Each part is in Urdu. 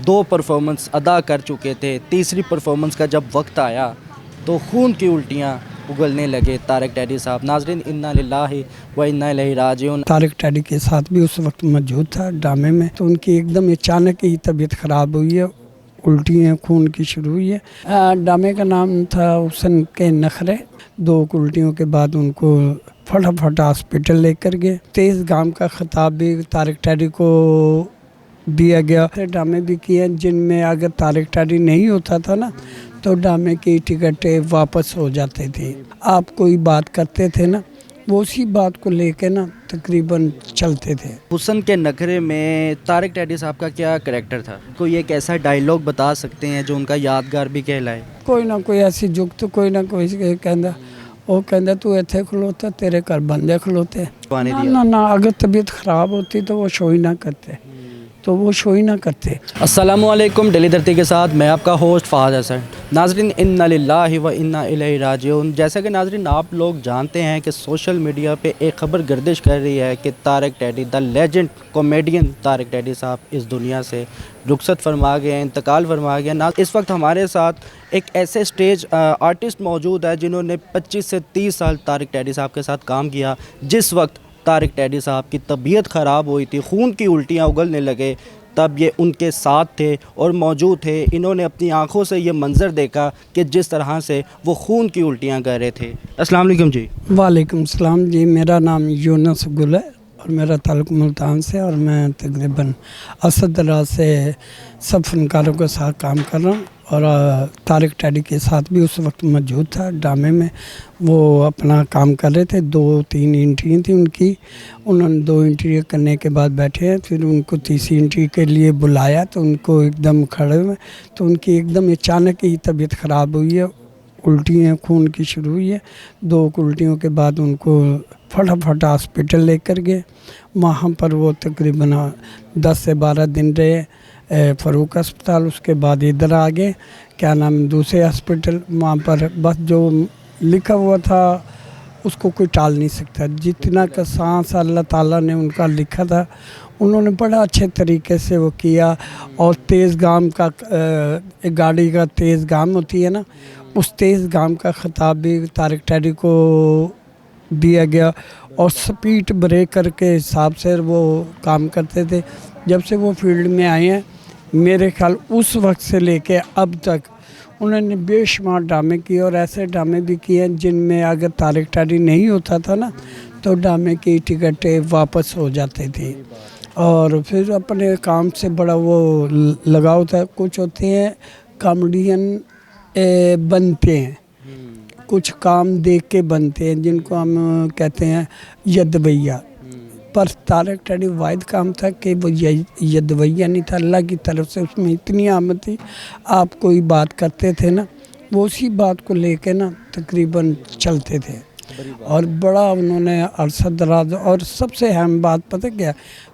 دو پرفارمنس ادا کر چکے تھے، تیسری پرفارمنس کا جب وقت آیا تو خون کی الٹیاں اگلنے لگے طارق ٹیڈی صاحب۔ ناظرین، انا للہ و انا الیہ راجعون۔ طارق ٹیڈی کے ساتھ بھی اس وقت موجود تھا ڈرامے میں، تو ان کی ایک دم اچانک ہی طبیعت خراب ہوئی ہے، الٹیاں خون کی شروع ہوئی ہے۔ ڈرامے کا نام تھا حسن کے نخرے۔ دو الٹیوں کے بعد ان کو فٹافٹ ہاسپٹل لے کر گئے۔ تیز گام کا خطاب بھی طارق ٹیڈی کو دیا گیا۔ ڈرامے بھی کیے جن میں اگر طارق ٹیڈی نہیں ہوتا تھا نا تو ڈرامے کی ٹکٹیں واپس ہو جاتے تھے۔ آپ کوئی بات کرتے تھے نا، وہ اسی بات کو لے کے نا تقریباً چلتے تھے۔ حسن کے نخرے میں طارق ٹیڈی صاحب کا کیا کریکٹر تھا؟ کوئی ایک ایسا ڈائیلاگ بتا سکتے ہیں جو ان کا یادگار بھی کہلائے؟ کوئی نہ کوئی ایسی جگت، کوئی نہ کوئی کہندا، وہ کہندا تو ایتھے کھلوتا، تیرے گھر بندے کھلوتے۔ نہ اگر طبیعت خراب ہوتی تو وہ شو ہی نہ کرتے۔ السلام علیکم، ڈیلی دھرتی کے ساتھ میں آپ کا ہوسٹ فہد حسن۔ ناظرین، انا للہ و انا الیہ راجعون۔ جیسا کہ ناظرین آپ لوگ جانتے ہیں کہ سوشل میڈیا پہ ایک خبر گردش کر رہی ہے کہ طارق ٹیڈی، دا لیجنڈ کامیڈین طارق ٹیڈی صاحب اس دنیا سے رخصت فرما گئے ہیں، انتقال فرما گئے ہیں۔ اس وقت ہمارے ساتھ ایک ایسے سٹیج آرٹسٹ موجود ہے جنہوں نے 25 سے 30 سال طارق ٹیڈی صاحب کے ساتھ کام کیا۔ جس وقت طارق ٹیڈی صاحب کی طبیعت خراب ہوئی تھی، خون کی الٹیاں اگلنے لگے، تب یہ ان کے ساتھ تھے اور موجود تھے۔ انہوں نے اپنی آنکھوں سے یہ منظر دیکھا کہ جس طرح سے وہ خون کی الٹیاں کر رہے تھے۔ السلام علیکم جی۔ وعلیکم السلام جی، میرا نام یونس گل ہے اور میرا تعلق ملتان سے، اور میں تقریباً اسد اللہ سے سب فنکاروں کے ساتھ کام کر رہا ہوں، اور طارق ٹیڈی کے ساتھ بھی اس وقت موجود تھا ڈرامے میں۔ وہ اپنا کام کر رہے تھے، 2-3 انٹریاں تھیں ان کی، انہوں نے 2 انٹریاں کرنے کے بعد بیٹھے ہیں، پھر ان کو تیسری انٹری کے لیے بلایا تو ان کو ایک دم کھڑے ہوئے، تو ان کی ایک دم اچانک ہی طبیعت خراب ہوئی ہے، الٹیاں خون کی شروع ہوئی ہے۔ 2 الٹیوں کے بعد ان کو فٹافٹ ہاسپٹل لے کر گئے۔ وہاں پر وہ تقریباً 10 سے 12 دن رہے فاروق اسپتال، اس کے بعد ادھر آ گئے، کیا نام، دوسرے ہاسپٹل۔ وہاں پر بس جو لکھا ہوا تھا اس کو کوئی ٹال نہیں سکتا، جتنا کا سانس اللہ تعالیٰ نے ان کا لکھا تھا انہوں نے بڑا اچھے طریقے سے وہ کیا۔ اور تیز گام کا گاڑی کا تیز گام ہوتی ہے نا، اس تیز گام کا خطاب بھی طارق ٹیڈی کو دیا گیا، اور سپیڈ بریکر کے حساب سے وہ کام کرتے تھے۔ جب سے وہ فیلڈ میں آئے ہیں، میرے خیال اس وقت سے لے کے اب تک انہوں نے بے شمار ڈرامے کیے، اور ایسے ڈرامے بھی کیے ہیں جن میں اگر طارق ٹیڈی نہیں ہوتا تھا نا تو ڈرامے کی ٹکٹیں واپس ہو جاتے تھے، اور پھر اپنے کام سے بڑا وہ لگاؤ تھا۔ کچھ ہوتے ہیں کامیڈین بنتے ہیں، کچھ کام دیکھ کے بنتے ہیں جن کو ہم کہتے ہیں یدویہ، پر طارق ٹیڈی واحد کام تھا کہ وہ یدویہ نہیں تھا، اللہ کی طرف سے اس میں اتنی آمد تھی، آپ کوئی بات کرتے تھے نا وہ اسی بات کو لے کے نا تقریباً چلتے تھے، اور بڑا انہوں نے عرصہ دراز۔ اور سب سے اہم بات پتہ کیا،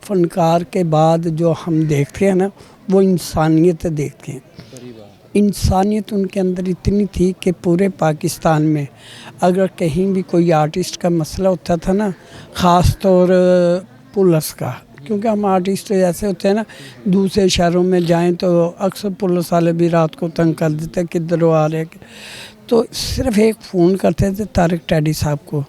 فنکار کے بعد جو ہم دیکھتے ہیں نا وہ انسانیت دیکھتے ہیں۔ انسانیت ان کے اندر اتنی تھی کہ پورے پاکستان میں اگر کہیں بھی کوئی آرٹسٹ کا مسئلہ ہوتا تھا نا، خاص طور پولیس کا، کیونکہ ہم آرٹسٹ ایسے ہوتے ہیں نا دوسرے شہروں میں جائیں تو اکثر پولیس والے بھی رات کو تنگ کر دیتے کدھر وہ آ رہے، تو صرف ایک فون کرتے تھے طارق ٹیڈی صاحب کو،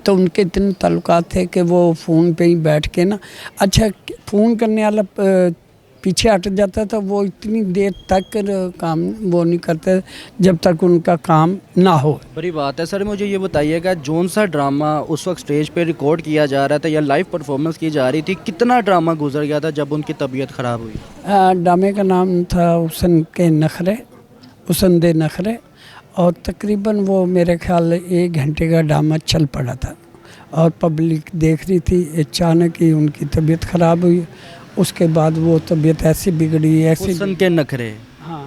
تو ان کے اتنے تعلقات تھے کہ وہ فون پہ ہی بیٹھ کے نا، اچھا فون کرنے والا پیچھے ہٹ جاتا تھا، وہ اتنی دیر تک کام وہ نہیں کرتے جب تک ان کا کام نہ ہو۔ بڑی بات ہے سر، مجھے یہ بتائیے گا جون سا ڈرامہ اس وقت سٹیج پہ ریکارڈ کیا جا رہا تھا یا لائیو پرفارمنس کی جا رہی تھی، کتنا ڈرامہ گزر گیا تھا جب ان کی طبیعت خراب ہوئی؟ ڈرامے کا نام تھا حسن کے نخرے، حسن دے نخرے، اور تقریباً وہ میرے خیال 1 گھنٹے کا ڈرامہ چل پڑا تھا، اور پبلک دیکھ رہی تھی۔ اچانک ہی ان کی طبیعت خراب ہوئی، اس کے بعد وہ طبیعت ایسی بگڑی ایسی۔ حسن کے نخرے، ہاں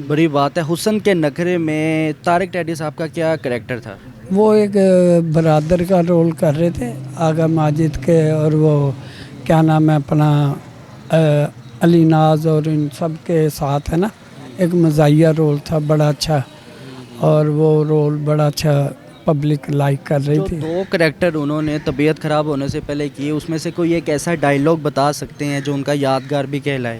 بڑی بات ہے۔ حسن کے نخرے میں طارق ٹیڈی صاحب کا کیا کریکٹر تھا؟ وہ ایک برادر کا رول کر رہے تھے آغا ماجد کے، اور وہ کیا نام ہے اپنا علی ناز اور ان سب کے ساتھ ہے نا، ایک مزاحیہ رول تھا بڑا اچھا، اور وہ رول بڑا اچھا پبلک لائک کر رہی تھی۔ 2 کریکٹر انہوں نے طبیعت خراب ہونے سے پہلے کیے، اس میں سے کوئی ایک ایسا ڈائیلاگ بتا سکتے ہیں جو ان کا یادگار بھی کہلائے؟